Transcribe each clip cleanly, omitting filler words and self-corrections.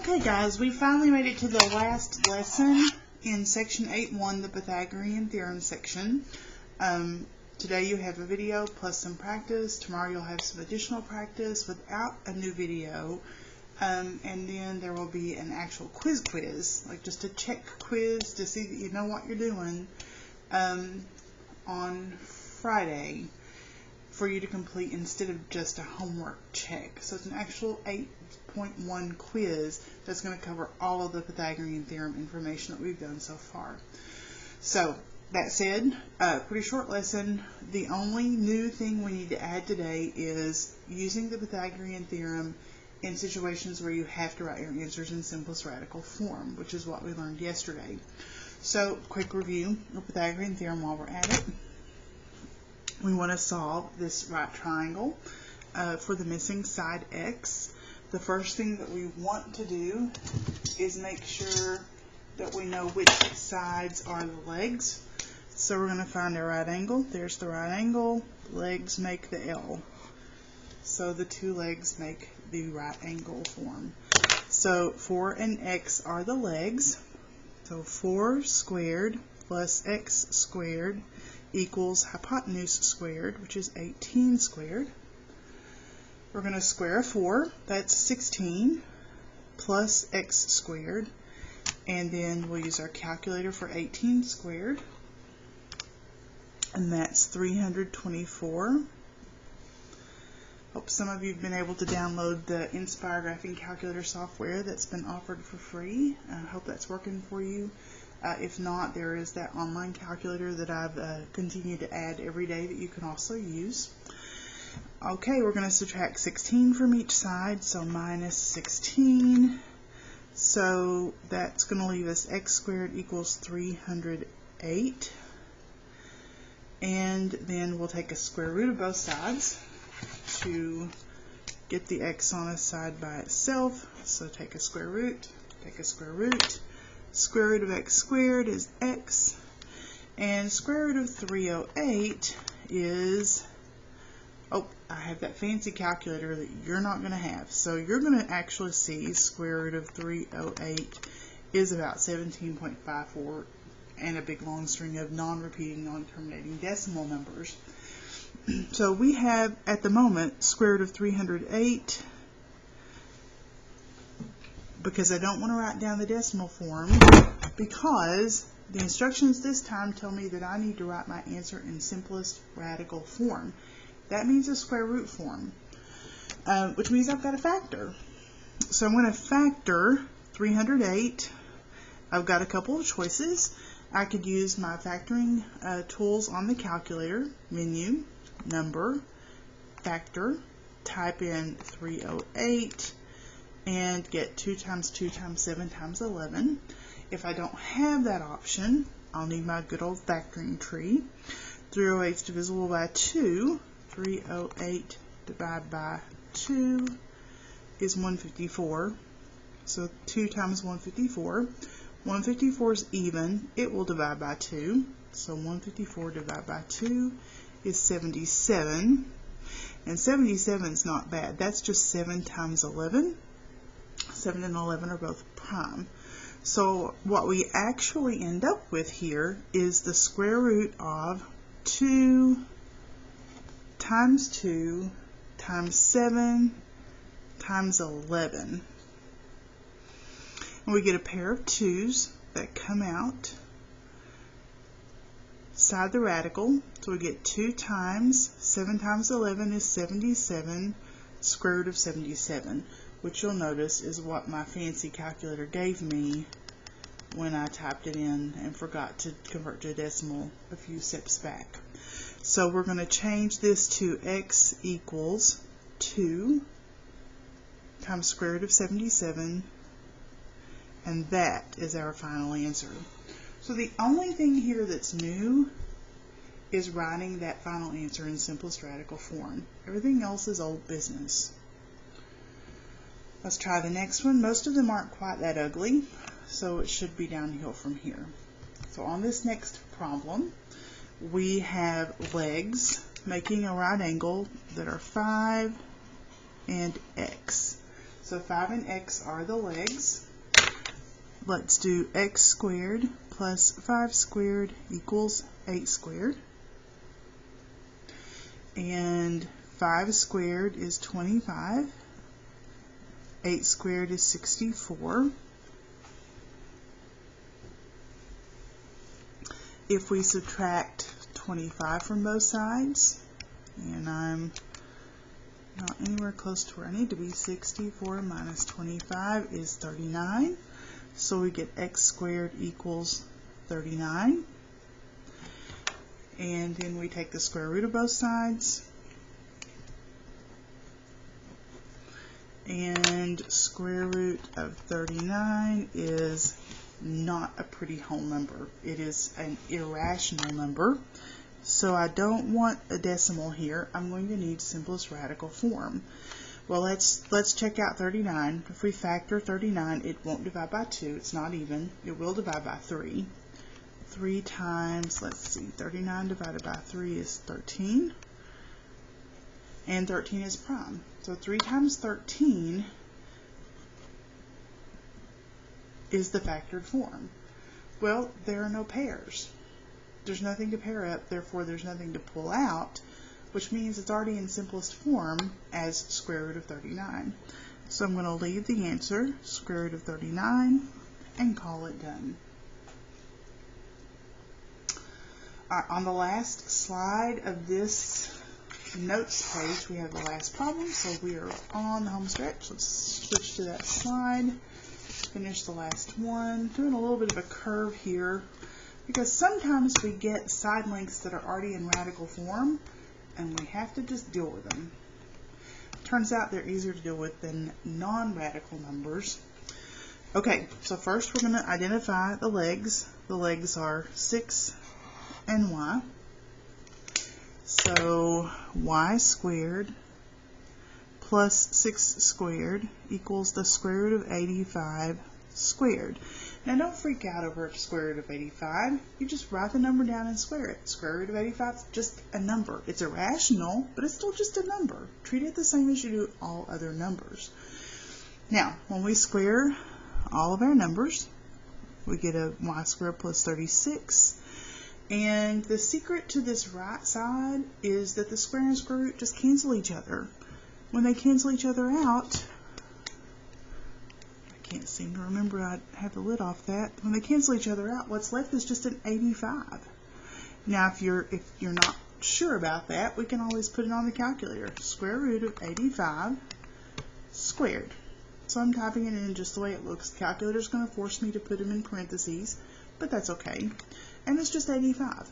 Okay guys, we finally made it to the last lesson in section 8.1, the Pythagorean theorem section. Today you have a video plus some practice. Tomorrow you'll have some additional practice without a new video. And then there will be an actual quiz, like just a check quiz to see that you know what you're doing on Friday for you to complete instead of just a homework check. So it's an actual 8.1 quiz that's going to cover all of the Pythagorean theorem information that we've done so far. So that said, pretty short lesson. The only new thing we need to add today is using the Pythagorean theorem in situations where you have to write your answers in simplest radical form, which is what we learned yesterday. So quick review of Pythagorean theorem while we're at it. We want to solve this right triangle for the missing side x. The first thing that we want to do is make sure that we know which sides are the legs. So we're going to find our right angle. There's the right angle. Legs make the L. So the two legs make the right angle form. So 4 and x are the legs. So 4 squared plus x squared equals hypotenuse squared, which is 18 squared. We're going to square 4, that's 16, plus x squared, and then we'll use our calculator for 18 squared, and that's 324. Hope some of you have been able to download the Inspire Graphing Calculator software that's been offered for free. I hope that's working for you. If not, there is that online calculator that I've continued to add every day that you can also use. Okay, we're going to subtract 16 from each side, so minus 16. So that's going to leave us x squared equals 308. And then we'll take a square root of both sides to get the x on a side by itself. So take a square root, take a square root. Square root of x squared is x, and square root of 308 is, oh, I have that fancy calculator that you're not going to have. So you're going to actually see square root of 308 is about 17.54 and a big long string of non-repeating, non-terminating decimal numbers. So we have, at the moment, square root of 308, because I don't want to write down the decimal form, because the instructions this time tell me that I need to write my answer in simplest radical form. That means a square root form, which means I've got to factor. So I'm going to factor 308. I've got a couple of choices. I could use my factoring tools on the calculator, menu, number, factor, type in 308, and get 2 times 2 times 7 times 11. If I don't have that option, I'll need my good old factoring tree. 308 is divisible by 2. 308 divided by 2 is 154. So 2 times 154. 154 is even. It will divide by 2. So 154 divided by 2 is 77. And 77 is not bad. That's just 7 times 11. 7 and 11 are both prime. So what we actually end up with here is the square root of 2 times 2 times 7 times 11. And we get a pair of 2's that come out side the radical. So we get 2 times 7 times 11 is 77, square root of 77. Which you'll notice is what my fancy calculator gave me when I typed it in and forgot to convert to a decimal a few steps back. So we're going to change this to x equals 2 times square root of 77, and that is our final answer. So the only thing here that's new is writing that final answer in simplest radical form. Everything else is old business. Let's try the next one. Most of them aren't quite that ugly, so it should be downhill from here. So on this next problem, we have legs making a right angle that are 5 and x. So 5 and x are the legs. Let's do x squared plus 5 squared equals 8 squared. And 5 squared is 25. 8 squared is 64. If we subtract 25 from both sides, and I'm not anywhere close to where I need to be, 64 minus 25 is 39. So we get x squared equals 39. And then we take the square root of both sides. And square root of 39 is not a pretty whole number. It is an irrational number. So I don't want a decimal here. I'm going to need simplest radical form. Well, let's check out 39. If we factor 39, it won't divide by 2. It's not even. It will divide by 3. 3 times, let's see, 39 divided by 3 is 13. And 13 is prime. So 3 times 13 is the factored form. Well, there are no pairs. There's nothing to pair up, therefore there's nothing to pull out, which means it's already in simplest form as square root of 39. So I'm going to leave the answer, square root of 39, and call it done. On the last slide of this notes page, we have the last problem, so we are on the home stretch. Let's switch to that slide, finish the last one. Doing a little bit of a curve here, because sometimes we get side lengths that are already in radical form, and we have to just deal with them. Turns out they're easier to deal with than non-radical numbers. Okay, so first we're going to identify the legs. The legs are 6 and y. So y squared plus 6 squared equals the square root of 85 squared. Now don't freak out over a square root of 85. You just write the number down and square it. Square root of 85 is just a number. It's irrational, but it's still just a number. Treat it the same as you do all other numbers. Now, when we square all of our numbers, we get a y squared plus 36. And the secret to this right side is that the square and square root just cancel each other. When they cancel each other out, I can't seem to remember, I have the lid off that. When they cancel each other out, what's left is just an 85. Now if you're not sure about that, we can always put it on the calculator. Square root of 85 squared. So I'm typing it in just the way it looks. The calculator's going to force me to put them in parentheses, but that's okay. And it's just 85.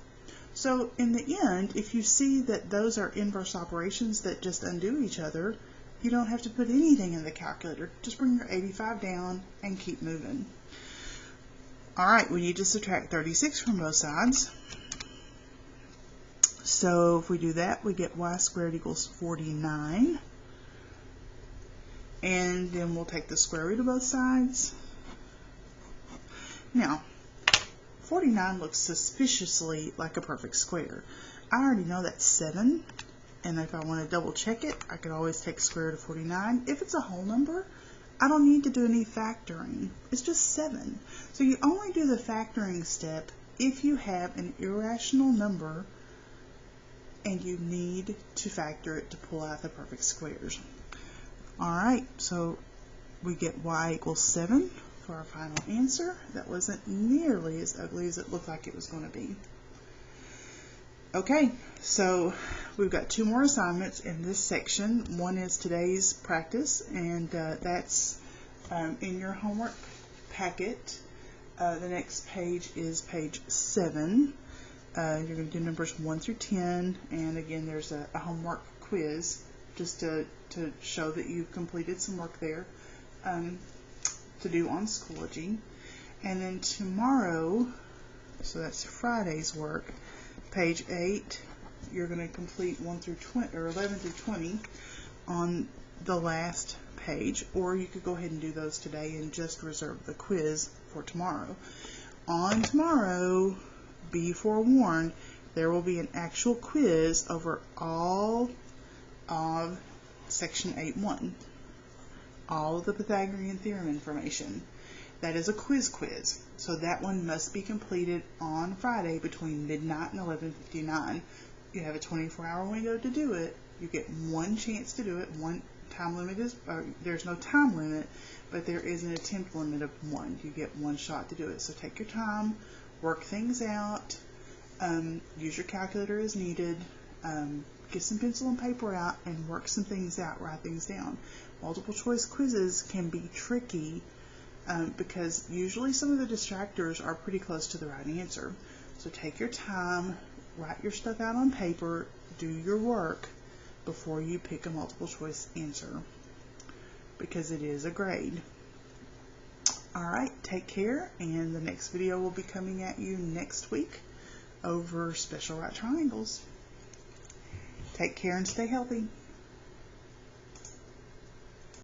So in the end, if you see that those are inverse operations that just undo each other, you don't have to put anything in the calculator. Just bring your 85 down and keep moving. Alright, we need to subtract 36 from both sides. So if we do that, we get y squared equals 49. And then we'll take the square root of both sides. Now, 49 looks suspiciously like a perfect square. I already know that's 7, and if I want to double check it, I could always take square root of 49. If it's a whole number, I don't need to do any factoring. It's just 7. So you only do the factoring step if you have an irrational number and you need to factor it to pull out the perfect squares. Alright, so we get y equals 7. For our final answer. That wasn't nearly as ugly as it looked like it was going to be. Okay, so we've got 2 more assignments in this section. One is today's practice, and that's in your homework packet. The next page is page 7. You're going to do numbers 1 through 10, and again there's a homework quiz just to show that you've completed some work there. To do on Schoology. And then tomorrow, so that's Friday's work, page 8, you're going to complete 1 through 20 or 11 through 20 on the last page, or you could go ahead and do those today and just reserve the quiz for tomorrow. On tomorrow, be forewarned, there will be an actual quiz over all of section 8.1. all of the Pythagorean theorem information. That is a quiz. So that one must be completed on Friday between midnight and 11:59. You have a 24-hour window to do it. You get one chance to do it. One time limit is, there's no time limit, but there is an attempt limit of 1. You get one shot to do it. So take your time, work things out, use your calculator as needed, get some pencil and paper out and work some things out, write things down. Multiple choice quizzes can be tricky because usually some of the distractors are pretty close to the right answer. So take your time, write your stuff out on paper, do your work before you pick a multiple choice answer, because it is a grade. Alright, take care, and the next video will be coming at you next week over special right triangles. Take care and stay healthy.